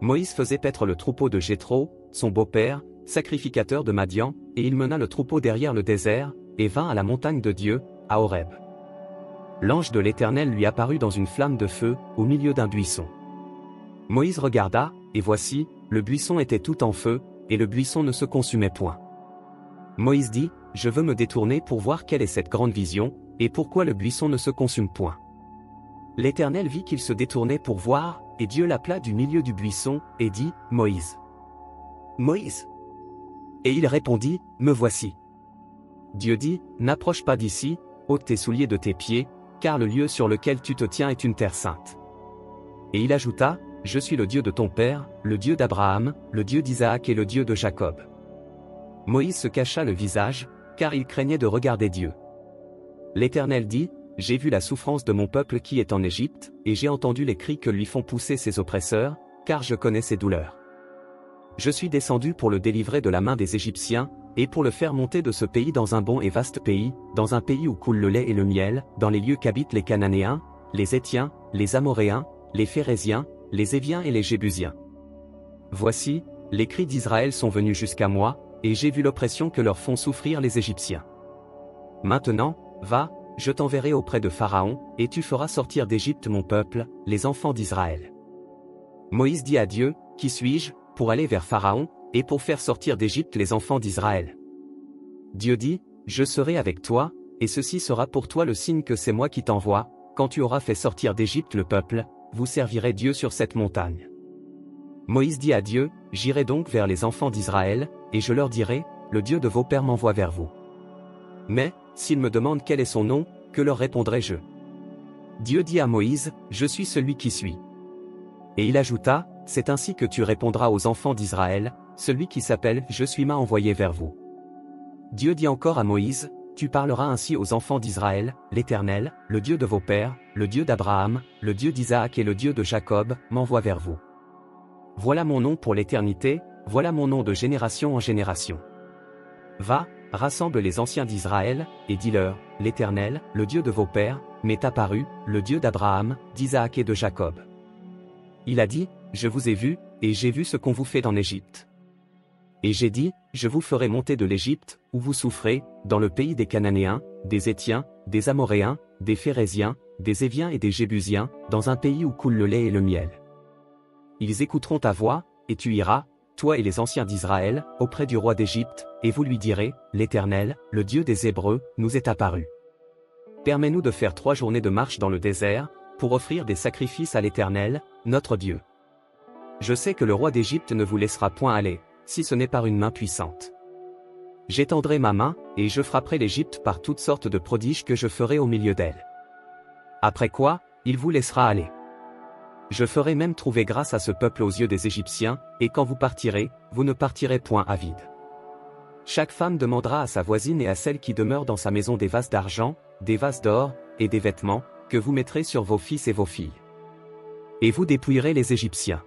Moïse faisait paître le troupeau de Jéthro, son beau-père, sacrificateur de Madian, et il mena le troupeau derrière le désert, et vint à la montagne de Dieu, à Horeb. L'ange de l'Éternel lui apparut dans une flamme de feu, au milieu d'un buisson. Moïse regarda, et voici, le buisson était tout en feu, et le buisson ne se consumait point. Moïse dit, je veux me détourner pour voir quelle est cette grande vision, et pourquoi le buisson ne se consume point. L'Éternel vit qu'il se détournait pour voir, et Dieu l'appela du milieu du buisson, et dit, Moïse. Moïse. Et il répondit, me voici. Dieu dit, n'approche pas d'ici, ôte tes souliers de tes pieds, car le lieu sur lequel tu te tiens est une terre sainte. Et il ajouta, je suis le Dieu de ton père, le Dieu d'Abraham, le Dieu d'Isaac et le Dieu de Jacob. Moïse se cacha le visage, car il craignait de regarder Dieu. L'Éternel dit, j'ai vu la souffrance de mon peuple qui est en Égypte, et j'ai entendu les cris que lui font pousser ses oppresseurs, car je connais ses douleurs. Je suis descendu pour le délivrer de la main des Égyptiens, et pour le faire monter de ce pays dans un bon et vaste pays, dans un pays où coule le lait et le miel, dans les lieux qu'habitent les Cananéens, les Héthiens, les Amoréens, les Phéréziens, les Éviens et les Jébusiens. Voici, les cris d'Israël sont venus jusqu'à moi, et j'ai vu l'oppression que leur font souffrir les Égyptiens. Maintenant, va, je t'enverrai auprès de Pharaon, et tu feras sortir d'Égypte mon peuple, les enfants d'Israël. Moïse dit à Dieu, qui suis-je, pour aller vers Pharaon, et pour faire sortir d'Égypte les enfants d'Israël? Dieu dit, je serai avec toi, et ceci sera pour toi le signe que c'est moi qui t'envoie, quand tu auras fait sortir d'Égypte le peuple, vous servirez Dieu sur cette montagne. Moïse dit à Dieu, j'irai donc vers les enfants d'Israël, et je leur dirai, le Dieu de vos pères m'envoie vers vous. Mais, s'ils me demandent quel est son nom, que leur répondrai-je? Dieu dit à Moïse, je suis celui qui suis. Et il ajouta, c'est ainsi que tu répondras aux enfants d'Israël, celui qui s'appelle Je suis m'a envoyé vers vous. Dieu dit encore à Moïse, tu parleras ainsi aux enfants d'Israël, l'Éternel, le Dieu de vos pères, le Dieu d'Abraham, le Dieu d'Isaac et le Dieu de Jacob, m'envoie vers vous. Voilà mon nom pour l'éternité, voilà mon nom de génération en génération. Va, rassemble les anciens d'Israël, et dis-leur, l'Éternel, le Dieu de vos pères, m'est apparu, le Dieu d'Abraham, d'Isaac et de Jacob. Il a dit, je vous ai vu, et j'ai vu ce qu'on vous fait en Égypte. Et j'ai dit, je vous ferai monter de l'Égypte, où vous souffrez, dans le pays des Cananéens, des Héthiens, des Amoréens, des Phéréziens, des Éviens et des Jébusiens, dans un pays où coule le lait et le miel. Ils écouteront ta voix, et tu iras, toi et les anciens d'Israël, auprès du roi d'Égypte, et vous lui direz, l'Éternel, le Dieu des Hébreux, nous est apparu. Permets-nous de faire 3 journées de marche dans le désert, pour offrir des sacrifices à l'Éternel, notre Dieu. Je sais que le roi d'Égypte ne vous laissera point aller, si ce n'est par une main puissante. J'étendrai ma main, et je frapperai l'Égypte par toutes sortes de prodiges que je ferai au milieu d'elle. Après quoi, il vous laissera aller. Je ferai même trouver grâce à ce peuple aux yeux des Égyptiens, et quand vous partirez, vous ne partirez point à vide. Chaque femme demandera à sa voisine et à celle qui demeure dans sa maison des vases d'argent, des vases d'or, et des vêtements, que vous mettrez sur vos fils et vos filles. Et vous dépouillerez les Égyptiens.